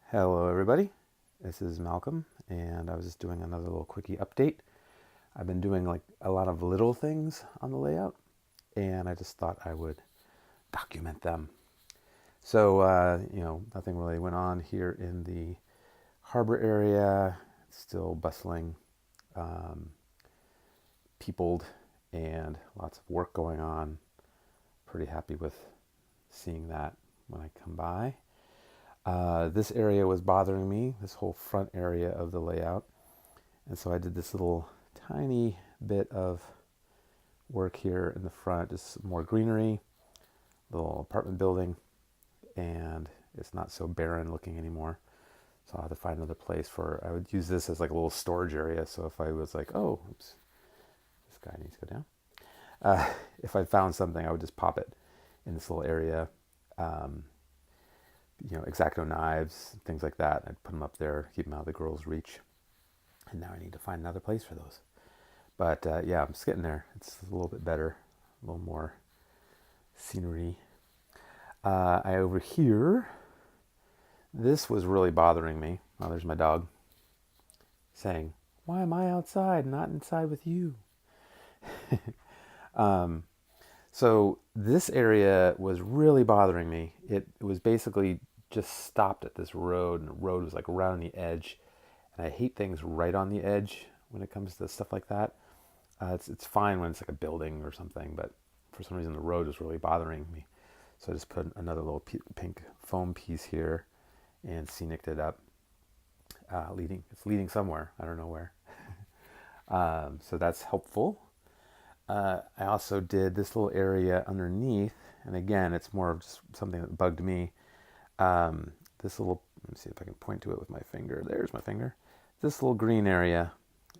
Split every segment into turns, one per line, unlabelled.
Hello everybody, this is Malcolm and I was just doing another little quickie update. I've been doing like a lot of little things on the layout and I just thought I would document them. So, nothing really went on here in the harbor area. It's still bustling, um, peopled, and lots of work going on. Pretty happy with seeing that when I come by. This area was bothering me, this whole front area of the layout. And so I did this little tiny bit of work here in the front, just more greenery, little apartment building, and it's not so barren looking anymore. So I'll have to find another place I would use this as like a little storage area. So if I was like, oh, oops, this guy needs to go down. If I found something, I would just pop it in this little area. Um, X-Acto knives, things like that. I'd put them up there, keep them out of the girls' reach. And now I need to find another place for those. But yeah, I'm just getting there. It's a little bit better, a little more scenery. Over here, this was really bothering me. Oh, there's my dog saying, "Why am I outside, not inside with you?" um, so this area was really bothering me. It was basically just stopped at this road, and the road was like right on the edge. And I hate things right on the edge when it comes to stuff like that. It's fine when it's like a building or something, but for some reason the road was really bothering me. So I just put another little pink foam piece here and sceniced it up. It's leading somewhere. I don't know where. So that's helpful. I also did this little area underneath, and again, it's more of just something that bugged me. This little, let me see if I can point to it with my finger. There's my finger. This little green area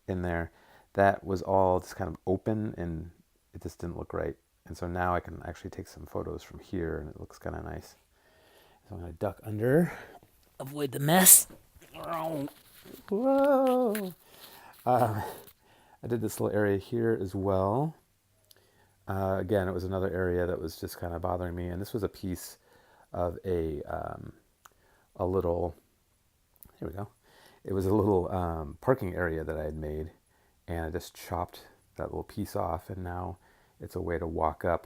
in there, that was all just kind of open and it just didn't look right. And so now I can actually take some photos from here and it looks kind of nice. So I'm going to duck under, avoid the mess. Whoa! I did this little area here as well. Again, it was another area that was just kind of bothering me. And this was a piece of a little, here we go. It was a little parking area that I had made, and I just chopped that little piece off, and now it's a way to walk up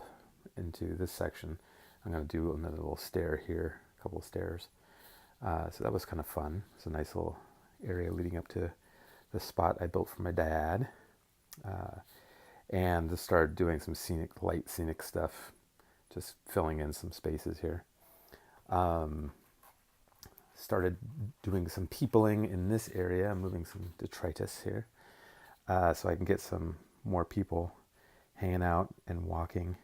into this section. I'm going to do another little stair here, a couple of stairs. So that was kind of fun. It's a nice little area leading up to the spot I built for my dad. And just started doing some light scenic stuff, just filling in some spaces here. Started doing some peopling in this area. I'm moving some detritus here so I can get some more people hanging out and walking.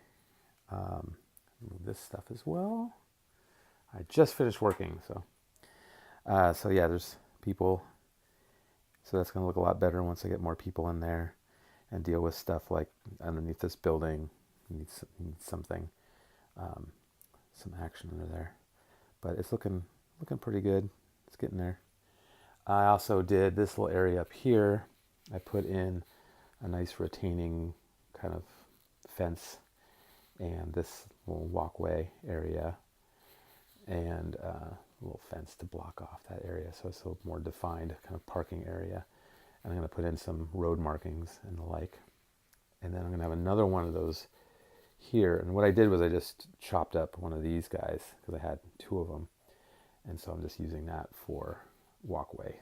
Move this stuff as well. I just finished working, so yeah, there's people. So that's going to look a lot better once I get more people in there and deal with stuff like underneath this building. Needs something, some action under there. But it's looking pretty good. It's getting there. I also did this little area up here. I put in a nice retaining kind of fence and this little walkway area and a little fence to block off that area so it's a more defined kind of parking area. And I'm going to put in some road markings and the like. And then I'm going to have another one of those here. And what I did was I just chopped up one of these guys because I had two of them. And so I'm just using that for walkways.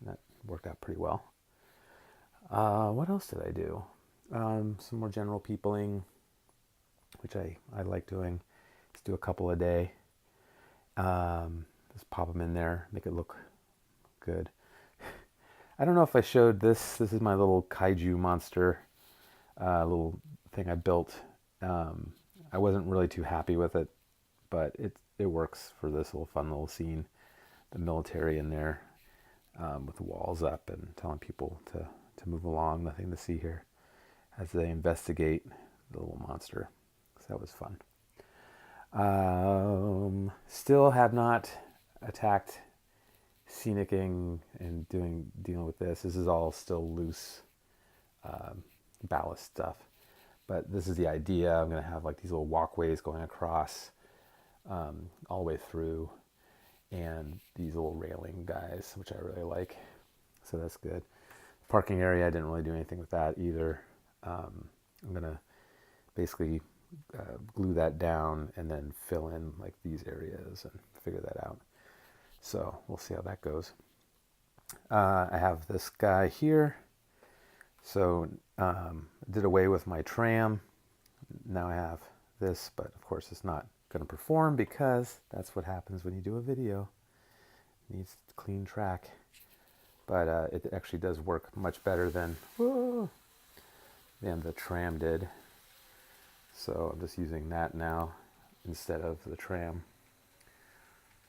And that worked out pretty well. What else did I do? Some more general peopling, which I like doing. Just do a couple a day. Just pop them in there, make it look good. I don't know if I showed this. This is my little kaiju monster, little thing I built. I wasn't really too happy with it, but it works for this little fun little scene. The military in there with the walls up and telling people to move along. Nothing to see here as they investigate the little monster. So that was fun. Still have not attacked scenicking and dealing with this. This is all still loose ballast stuff. But this is the idea. I'm going to have like these little walkways going across all the way through. and these little railing guys, which I really like. So that's good. Parking area, I didn't really do anything with that either. I'm gonna basically glue that down and then fill in like these areas and figure that out. So we'll see how that goes. I have this guy here. So did away with my tram. Now I have this, but of course it's not going to perform because that's what happens when you do a video. It needs clean track. But it actually does work much better than the tram did. So I'm just using that now instead of the tram.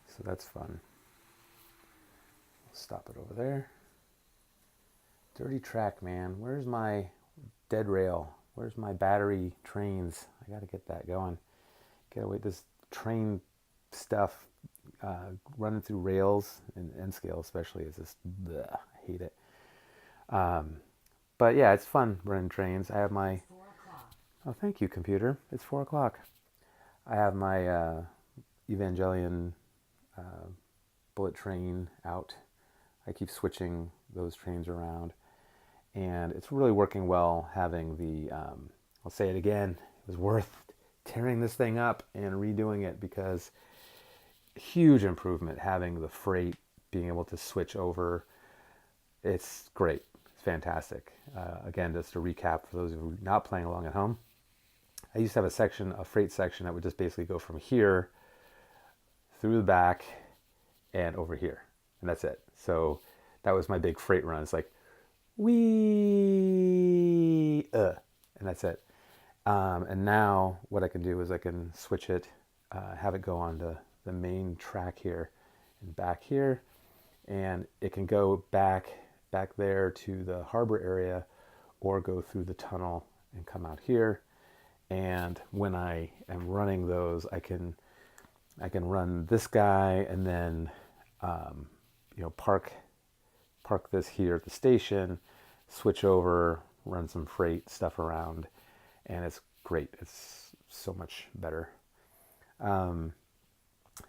So that's fun. Stop it over there. Dirty track, man. Where's my dead rail? Where's my battery trains? I got to get that going. Get away this train stuff running through rails and N scale especially is just bleh, I hate it. But yeah, it's fun running trains. I have my
4 o'clock.
Oh, thank you, computer. It's 4 o'clock. I have my Evangelion bullet train out. I keep switching those trains around, and it's really working well having the, I'll say it again, it was worth tearing this thing up and redoing it because huge improvement having the freight, being able to switch over. It's great. It's fantastic. Again, just to recap for those of you not playing along at home, I used to have a freight section that would just basically go from here through the back and over here. And that's it. So that was my big freight run. It's like, and that's it. And now what I can do is I can switch it, have it go onto the main track here and back here. And it can go back there to the harbor area or go through the tunnel and come out here. And when I am running those, I can run this guy and then park this here at the station, switch over, run some freight stuff around, and it's great. It's so much better.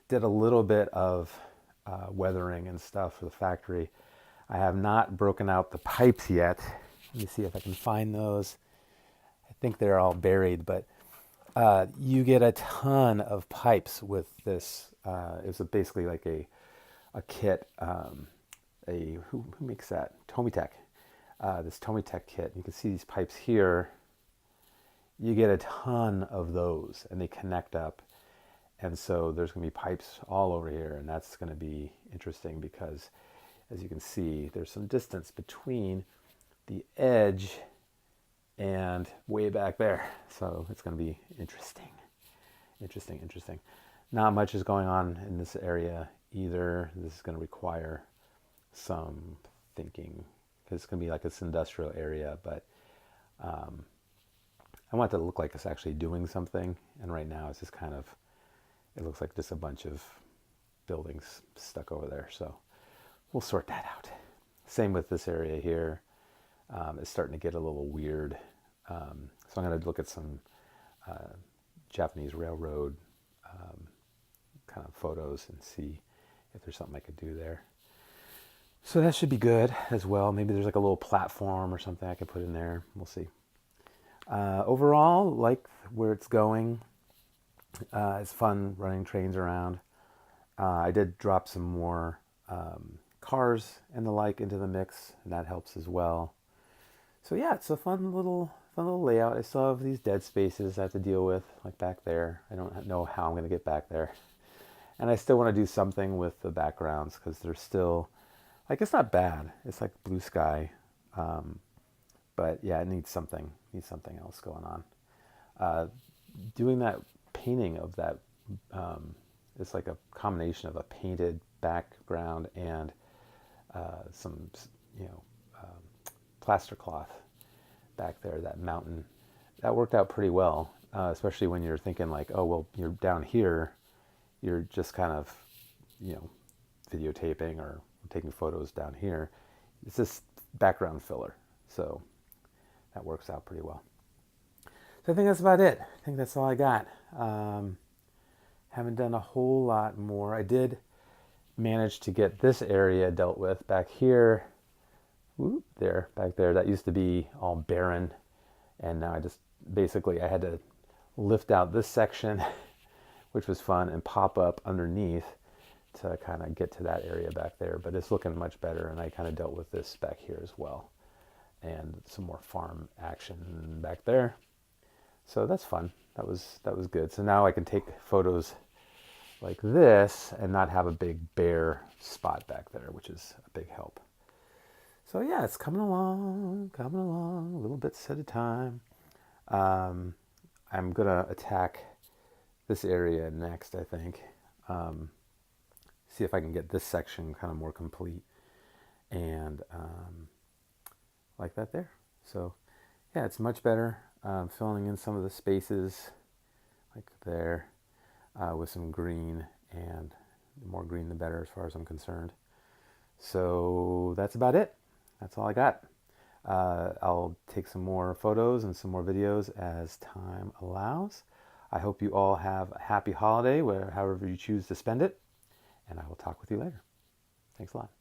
Did a little bit of weathering and stuff for the factory. I have not broken out the pipes yet. Let me see if I can find those. I think they're all buried, but you get a ton of pipes with this. It's basically like a kit. Who makes that? Tomitech. This Tomitech kit. You can see these pipes here. You get a ton of those, and they connect up. And so there's going to be pipes all over here, and that's going to be interesting because, as you can see, there's some distance between the edge and way back there. So it's going to be interesting. Not much is going on in this area either. This is going to require some thinking because it's going to be like this industrial area, but I want it to look like it's actually doing something. And right now it's just kind of, it looks like just a bunch of buildings stuck over there. So we'll sort that out. Same with this area here. It's starting to get a little weird. So I'm going to look at some Japanese railroad kind of photos and see if there's something I could do there. So that should be good as well. Maybe there's like a little platform or something I could put in there. We'll see. Overall, like where it's going. It's fun running trains around. I did drop some more cars and the like into the mix, and that helps as well. So yeah, it's a fun little layout. I still have these dead spaces I have to deal with, like back there. I don't know how I'm going to get back there. And I still want to do something with the backgrounds because they're still, like, it's not bad. It's like blue sky. But yeah, it needs something else going on. Doing that painting of that, it's like a combination of a painted background and some, plaster cloth back there, that mountain. That worked out pretty well, especially when you're thinking like, oh, well, you're down here, you're just kind of, videotaping or taking photos down here. It's just background filler. So that works out pretty well. So I think that's about it. I think that's all I got. Haven't done a whole lot more. I did managed to get this area dealt with back here. Back there, that used to be all barren, and now I just basically I had to lift out this section, which was fun, and pop up underneath to kind of get to that area back there. But it's looking much better, and I kind of dealt with this back here as well, and some more farm action back there. So that's fun. That was good. So now I can take photos like this and not have a big bare spot back there, which is a big help. So yeah, it's coming along, a little bits at a time. I'm gonna attack this area next, I think. See if I can get this section kind of more complete, and like that there. So yeah, it's much better. Filling in some of the spaces like there with some green, and the more green the better as far as I'm concerned. So that's about it. That's all I got. I'll take some more photos and some more videos as time allows. I hope you all have a happy holiday, however you choose to spend it, and I will talk with you later. Thanks a lot.